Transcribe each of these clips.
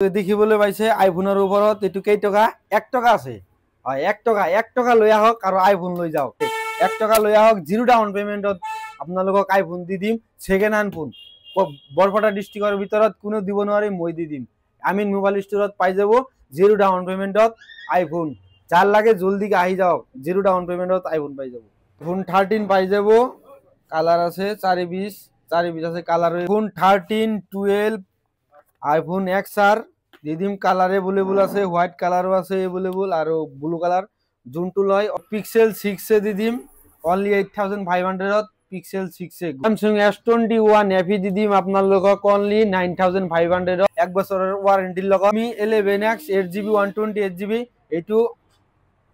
দেখিবলৈ পাইছে আইফোনৰ ওপৰত এইটো কেই টকা 1 টকা আছে হয় 1 টকা লৈ আহক আৰু আইফোন লৈ যাওক 1 টকা লৈ আহক জিৰো ডাউন পেমেন্টত আপোনালোকক আইফোন দি দিম সেকেন্ড হ্যান্ড ফোন বৰপেটা ডিস্ট্ৰিক্টৰ ভিতৰত কোনো দিব নোৱাৰি মই দি দিম আমিন মোবাইল ষ্টৰত পাই যাব জিৰো ডাউন পেমেন্টত আইফোন যাৰ লাগে জলদি আহি যাওক জিৰো ডাউন পেমেন্টত আইফোন পাই যাব ফোন 13 পাই যাব কালার আছে 420 আছে কালার ফোন 13 12 আইফোন XR দিদিম কালার এভেলেবল আছে হোয়াইট কালারও আছে এভেলেবল আর ব্লু কালার যোনটো লয় পিক্সেল 6 এ দিদিম অনলি 8500 পিক্সেল 6 এ স্যামসাং S21 FE দিদিম আপোনালোকক অনলি 9500 এক বছৰৰ ওয়াৰেন্টিৰ লগত আমি 11X 8GB 128GB এটো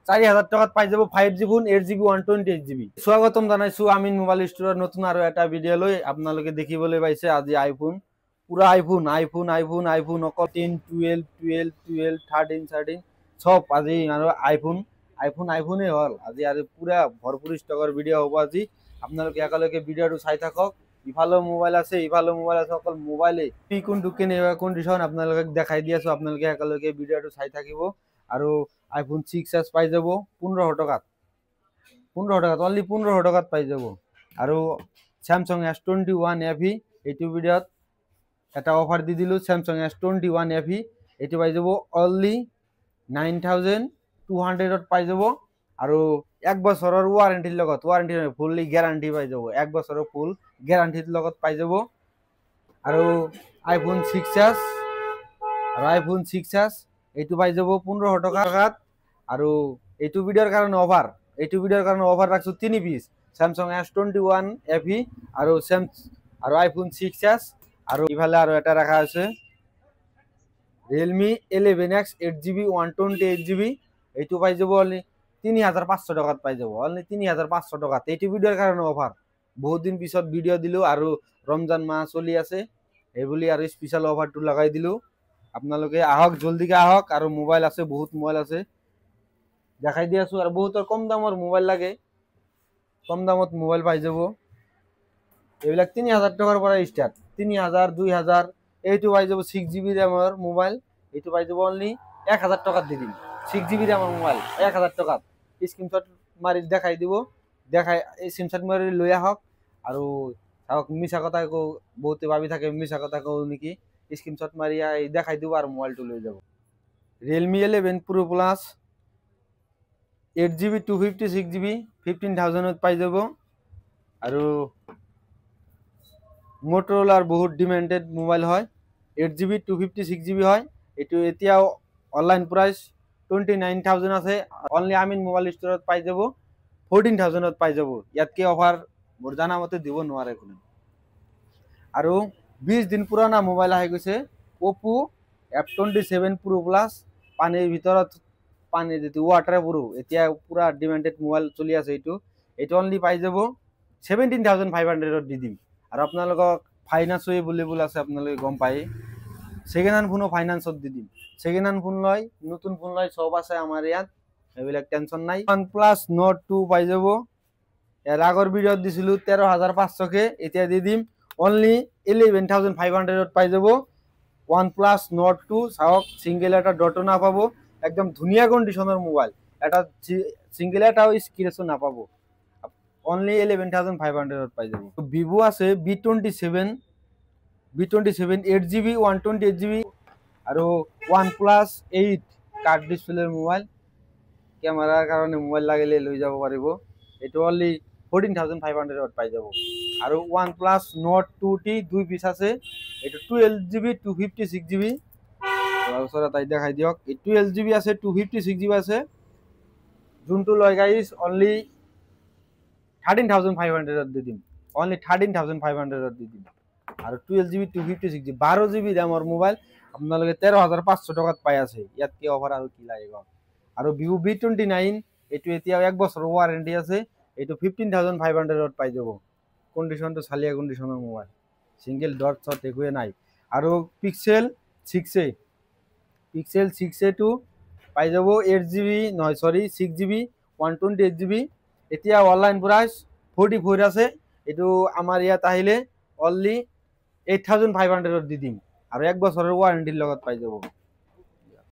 4000 টাকাত পাই যাব 5G ফোন 8GB 128GB স্বাগতম জানাইছো আমিন মোবাইল ষ্টৰৰ নতুন আৰু এটা ভিডিও লৈ আপোনালোকে দেখিবলৈ পাইছে আজি আইফোন পুৰা আইফোন অকল 10 12 13 সব আজি আৰু আইফোনে হল আজি আৰু পুৰা ভৰপুৰ স্টকৰ ভিডিও হ'ব আজি আপোনালোকে একালৈকে ভিডিওটো চাই থাকক ইফালো মোবাইল আছে অকল মোবাইলে কি কোনটো কেনেবা কন্ডিশন আপোনালোকে দেখাই দি আছো আপোনালোকে একালৈকে ভিডিওটো চাই থাকিব আৰু আইফোন 6s পাই যাব 1500 টাকাত অনলি 1500 টাকাত পাই যাব আৰু স্যামসাং S21 FE এইটো ভিডিওত এটা অফার দি দিলো স্যামসাং S21 FE এটি পাই যাব অনলি 9200 পাই যাব আৰু এক বছৰৰ ওয়াৰেন্টিৰ লগত ওয়াৰেন্টি ফুললি গ্যাৰান্টি পাই যাব এক বছৰৰ ফুল গ্যাৰান্টিৰ লগত পাই যাব আৰু আইফোন 6s এইটো পাই যাব 1500 টাকাত আৰু এইটো ভিডিওৰ কাৰণে অফাৰ ৰাখছো 3 পিস স্যামসাং S21 FE আৰু আইফোন 6s আৰু ইফালে আৰু এটা রাখা আছে Realme 11X 8GB 128GB এইটো পাই যাব অনলি 3500 টাকাত পাই যাব অনলি 3500 টাকাত এইটো ভিডিওৰ কাৰণে অফাৰ বহুত দিন পিছত ভিডিও দিলো আৰু ৰমজান মাহ চলি আছে এইবুলি আৰু স্পেশাল অফাৰটো লগাই দিলো আপোনালোকে আহক জলদিকে আহক আৰু মোবাইল আছে বহুত মোবাইল আছে দেখাই দি আছো আৰু বহুতৰ কম দামৰ মোবাইল লাগে কম দামত মোবাইল পাই যাব এইবিলাক 3000 টাকাৰ পৰা স্টাৰ্ট 3000 2000 এইটো পাই যাব 6GB ৰ্যামৰ মোবাইল এইটো পাই যাব অনলি 1000 টাকাত দি দিম 6GB ৰ্যামৰ মোবাইল 1000 টাকাত স্ক্ৰিনশট মাৰি দেখাই দিব দেখাই এই স্ক্ৰিনশট মাৰি লৈ আহক আৰু চাওক মিছা কথা কো বহুতে ভাবি থাকে মিছা কথা কো নেকি স্ক্রিনশট মারি দেখাই দিব আৰু মোবাইলটো লৈ যাব Realme 11 Pro Plus 8GB 256GB 15000 পাই যাব আৰু মোটরোলার বহুত ডিমান্ডেড মোবাইল হয় 8GB 256GB হয় এটো এতিয়াও অনলাইন প্রাইস 29000 আছে অনলি আমিন মোবাইল স্টোরত পাই যাব 14000 পাই যাব ইয়াতকে অফার মোর জানা মতে দিব নোৱাৰে কোনো আৰু 20 দিন পুৰানা মোবাইল আহি গৈছে Oppo F27 Pro Plus পানিৰ ভিতৰত পানি যেটো ওয়াটার প্রুফ এতিয়া পুরা ডিমান্ডেড মোবাইল চলি আছে এটো অনলি পাই যাব 17500 দি দিম আর আপোনালোকক ফাইনান্স এভেলেবল আছে আপোনালোকে গম পাই সেকেন্ড হ্যান্ড ফোনও ফাইনান্সত দি দিম সেকেন্ড হ্যান্ড ফোন লয় নতুন ফোন লয় সব আছে আমার ইয়াত এইবিলাক টেনশন নাই OnePlus Nord 2 পাই যাব এর আগৰ ভিডিওত দিছিলো 13500 কে এতিয়া দি দিম অনলি 11500 পাই যাব OnePlus Nord 2 সাওক সিঙ্গেল এটা ডটো না পাবো একদম ধুনিয়া কন্ডিশনের মোবাইল এটা সিঙ্গেল এটাও স্ক্র্যাচও না পাবো only 11500 পাই যাব Vivo আছে B27 8GB 128GB আৰু OnePlus 8 কাৰ্ড ডিসপ্লেৰ মোবাইল ক্যামেৰাৰ কাৰণে মোবাইল লাগিলে লৈ যাব পাৰিব এটো only 14500 পাই যাব আৰু OnePlus Nord 2T দুই পিস আছে এটো 12GB 256GB ওচৰত তাই দেখাই দিওক 12GB আছে 256GB আছে যোনটো লয় গাইস only 13500 দি দিম only 13500 দি দিম আৰু 12GB 256GB 12GB দামৰ মোবাইল আপোনালোকে 13500 টাকাত পাই আছে ইয়াতকে অফাৰ আৰু কি লাগে আৰু Vivo V29 এটো এতিয়া এক বছৰৰ ওয়াৰেন্টি আছে এটো 15500 পাই যাব কন্ডিশনটো চালিয়া কন্ডিশনৰ মোবাইল সিঙ্গেল ডট শট একোৱে নাই আৰু Pixel 6a টু পাই যাব 6GB 128GB এতিয়া অনলাইন প্রাইস 44 আছে এটো আমার ইয়াত আহিলে অনলি 8500 দি দিম আৰু 1 বছৰৰ ওয়াৰেন্টিৰ লগত পাই যাব।